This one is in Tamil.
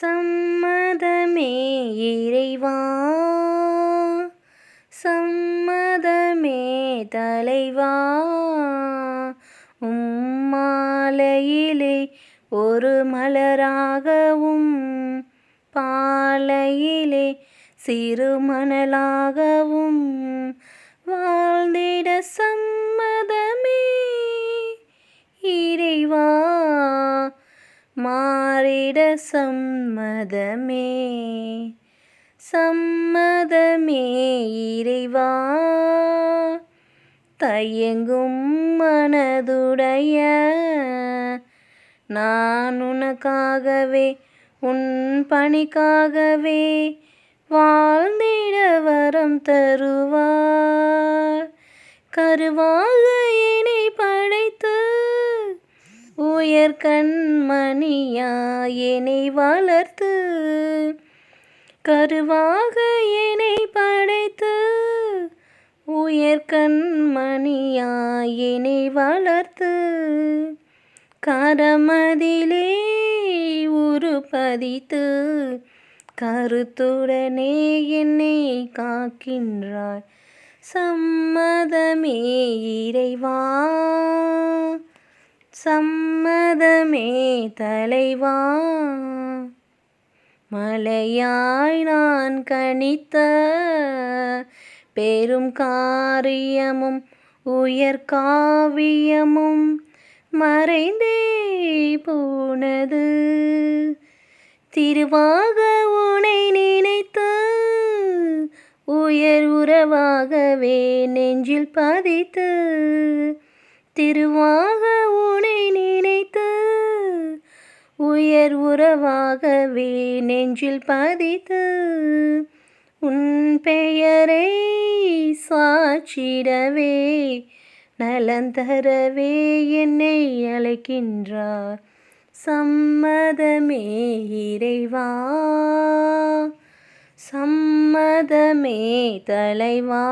சம்மதமே இறைவா, சம்மதமே தலைவா, உம்மாலையிலே ஒரு மலராகவும் பாலையிலே சிறு மணலாகவும் வாழ்ந்திட சம்மதமே இறைவா, மாறிட சம்மதமே, சம்மதமே இறைவா. தயங்கும் மனதுடைய நான் உனக்காகவே உன் பணிக்காகவே வாழ்ந்திட வரம் தருவார். கருவாக என்னை படைத்து உயர் கண்மணியாய் என்னை வளர்த்து, கருவாக என்னை படைத்து உயர் கண்மணியாய் என்னை வளர்த்து, கரமதிலே உருப்பதித்து கருத்துடனே என்னை காக்கின்றாய். சம்மதமே இறைவா, சம்மதமே தலைவா. மலையாய் நான் கணித்த பெரும் காரியமும் உயர் காவியமும் மறைந்தே போனது. திருவாக உனை நினைத்து உயர் உறவாகவே நெஞ்சில் பதித்து, திருவாக உனை நினைத்து உயர் உறவாகவே நெஞ்சில் பதித்து, உன் பெயரை சாட்சிடவே நலந்தரவே என்னை அழைக்கின்றார். சம்மதமே இறைவா, சம்மதமே தலைவா.